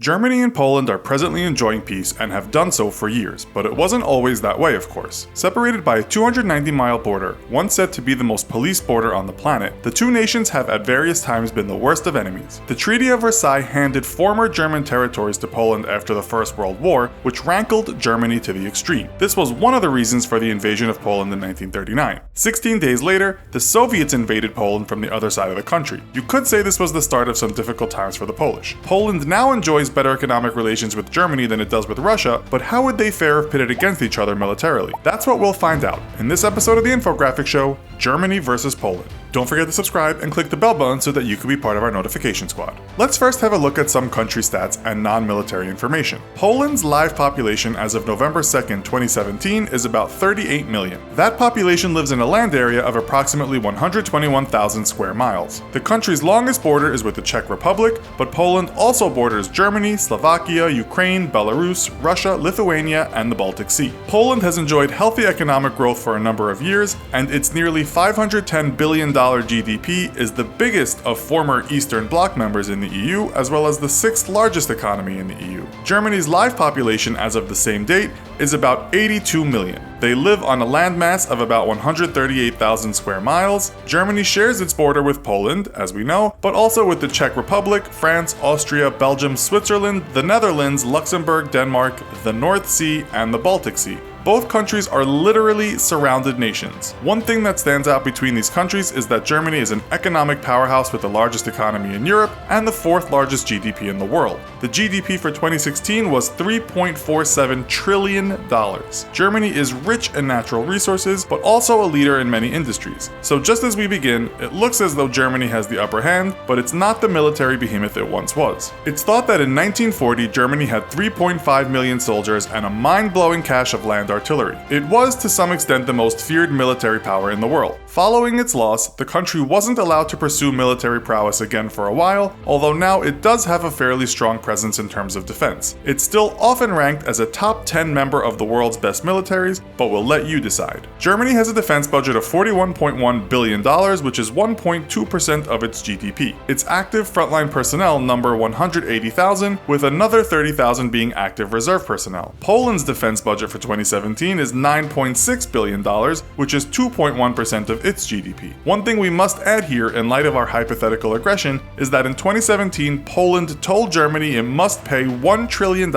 Germany and Poland are presently enjoying peace and have done so for years, but it wasn't always that way, of course. Separated by a 290-mile border, once said to be the most policed border on the planet, the two nations have at various times been the worst of enemies. The Treaty of Versailles handed former German territories to Poland after the First World War, which rankled Germany to the extreme. This was one of the reasons for the invasion of Poland in 1939. 16 days later, the Soviets invaded Poland from the other side of the country. You could say this was the start of some difficult times for the Polish. Poland now enjoys better economic relations with Germany than it does with Russia, but how would they fare if pitted against each other militarily? That's what we'll find out in this episode of the Infographics Show, Germany versus Poland. Don't forget to subscribe and click the bell button so that you can be part of our notification squad. Let's first have a look at some country stats and non-military information. Poland's live population as of November 2nd, 2017 is about 38 million. That population lives in a land area of approximately 121,000 square miles. The country's longest border is with the Czech Republic, but Poland also borders Germany, Slovakia, Ukraine, Belarus, Russia, Lithuania, and the Baltic Sea. Poland has enjoyed healthy economic growth for a number of years, and its nearly $510 billion GDP is the biggest of former Eastern Bloc members in the EU, as well as the sixth largest economy in the EU. Germany's live population as of the same date is about 82 million. They live on a landmass of about 138,000 square miles. Germany shares its border with Poland, as we know, but also with the Czech Republic, France, Austria, Belgium, Switzerland, the Netherlands, Luxembourg, Denmark, the North Sea, and the Baltic Sea. Both countries are literally surrounded nations. One thing that stands out between these countries is that Germany is an economic powerhouse with the largest economy in Europe and the fourth largest GDP in the world. The GDP for 2016 was $3.47 trillion. Germany is rich in natural resources, but also a leader in many industries. So just as we begin, it looks as though Germany has the upper hand, but it's not the military behemoth it once was. It's thought that in 1940, Germany had 3.5 million soldiers and a mind-blowing cache of land artillery. It was to some extent the most feared military power in the world. Following its loss, the country wasn't allowed to pursue military prowess again for a while, although now it does have a fairly strong presence in terms of defense. It's still often ranked as a top 10 member of the world's best militaries, but we'll let you decide. Germany has a defense budget of $41.1 billion, which is 1.2% of its GDP. Its active frontline personnel number 180,000, with another 30,000 being active reserve personnel. Poland's defense budget for 2017 is $9.6 billion, which is 2.1% of its GDP. One thing we must add here in light of our hypothetical aggression is that in 2017, Poland told Germany it must pay $1 trillion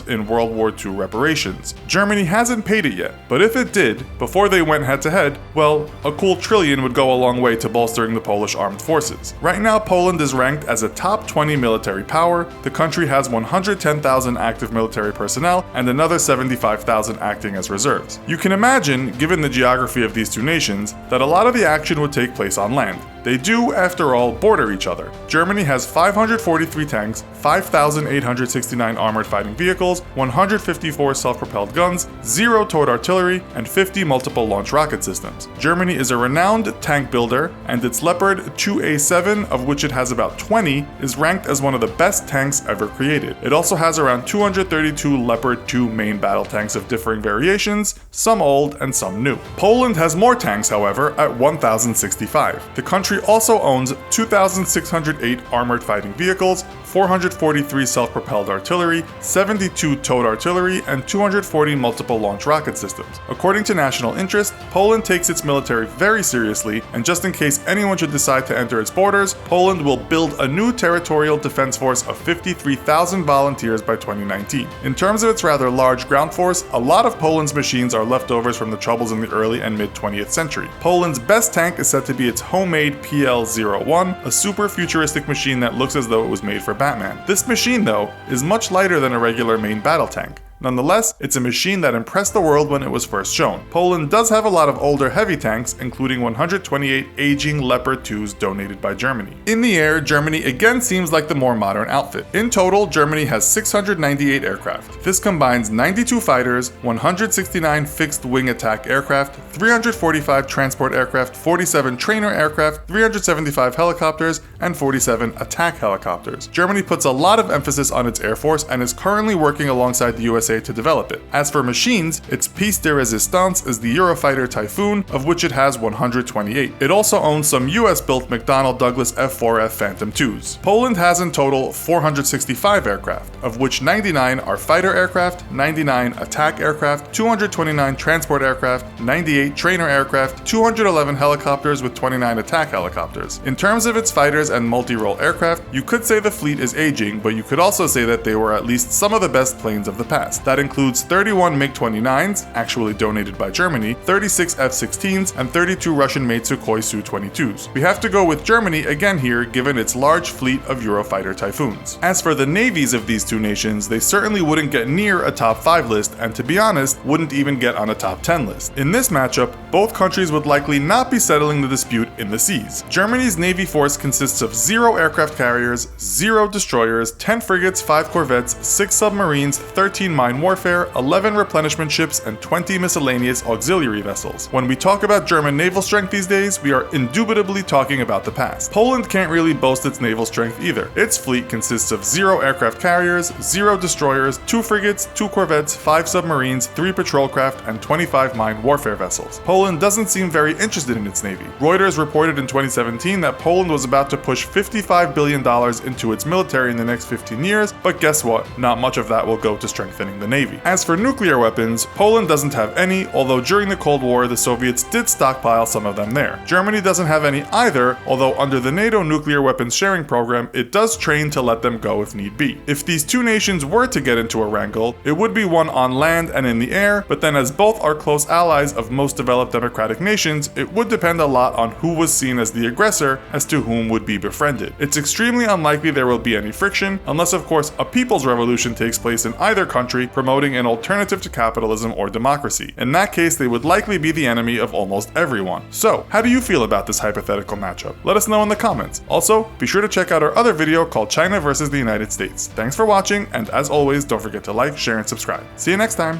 in World War II reparations. Germany hasn't paid it yet, but if it did, before they went head-to-head, well, a cool trillion would go a long way to bolstering the Polish armed forces. Right now, Poland is ranked as a top 20 military power. The country has 110,000 active military personnel and another 75,000 acting as reserves. You can imagine, given the geography of these two nations, that a lot of the action would take place on land. They do, after all, border each other. Germany has 543 tanks, 5,869 armored fighting vehicles, 154 self-propelled guns, 0 towed artillery, and 50 multiple launch rocket systems. Germany is a renowned tank builder, and its Leopard 2A7, of which it has about 20, is ranked as one of the best tanks ever created. It also has around 232 Leopard 2 main battle tanks of differing variations, some old and some new. Poland has more tanks, however, at 1,065. The country also owns 2,608 armored fighting vehicles, 443 self-propelled artillery, 72 towed artillery, and 240 multiple launch rocket systems. According to National Interest, Poland takes its military very seriously, and just in case anyone should decide to enter its borders, Poland will build a new territorial defense force of 53,000 volunteers by 2019. In terms of its rather large ground force, a lot of Poland's machines are leftovers from the troubles in the early and mid-20th century. Poland's best tank is said to be its homemade PL-01, a super futuristic machine that looks as though it was made for Batman. This machine, though, is much lighter than a regular main battle tank. Nonetheless, it's a machine that impressed the world when it was first shown. Poland does have a lot of older heavy tanks, including 128 aging Leopard 2s donated by Germany. In the air, Germany again seems like the more modern outfit. In total, Germany has 698 aircraft. This combines 92 fighters, 169 fixed-wing attack aircraft, 345 transport aircraft, 47 trainer aircraft, 375 helicopters, and 47 attack helicopters. Germany puts a lot of emphasis on its air force and is currently working alongside the US USA to develop it. As for machines, its piece de resistance is the Eurofighter Typhoon, of which it has 128. It also owns some US-built McDonnell Douglas F-4F Phantom IIs. Poland has in total 465 aircraft, of which 99 are fighter aircraft, 99 attack aircraft, 229 transport aircraft, 98 trainer aircraft, 211 helicopters with 29 attack helicopters. In terms of its fighters and multi-role aircraft, you could say the fleet is aging, but you could also say that they were at least some of the best planes of the past. That includes 31 MiG-29s, actually donated by Germany, 36 F-16s, and 32 Russian-made Sukhoi Su-22s. We have to go with Germany again here, given its large fleet of Eurofighter Typhoons. As for the navies of these two nations, they certainly wouldn't get near a top 5 list, and to be honest, wouldn't even get on a top 10 list. In this matchup, both countries would likely not be settling the dispute in the seas. Germany's navy force consists of 0 aircraft carriers, 0 destroyers, 10 frigates, 5 corvettes, 6 submarines, 13 mine warfare, 11 replenishment ships, and 20 miscellaneous auxiliary vessels. When we talk about German naval strength these days, we are indubitably talking about the past. Poland can't really boast its naval strength either. Its fleet consists of 0 aircraft carriers, 0 destroyers, 2 frigates, 2 corvettes, 5 submarines, 3 patrol craft, and 25 mine warfare vessels. Poland doesn't seem very interested in its navy. Reuters reported in 2017 that Poland was about to push $55 billion into its military in the next 15 years, but guess what? Not much of that will go to strengthening the navy. As for nuclear weapons, Poland doesn't have any, although during the Cold War the Soviets did stockpile some of them there. Germany doesn't have any either, although under the NATO nuclear weapons sharing program, it does train to let them go if need be. If these two nations were to get into a wrangle, it would be one on land and in the air, but then as both are close allies of most developed democratic nations, it would depend a lot on who was seen as the aggressor as to whom would be befriended. It's extremely unlikely there will be any friction, unless of course a people's revolution takes place in either country promoting an alternative to capitalism or democracy. In that case, they would likely be the enemy of almost everyone. So, how do you feel about this hypothetical matchup? Let us know in the comments. Also, be sure to check out our other video called China versus the United States. Thanks for watching, and as always, don't forget to like, share, and subscribe. See you next time!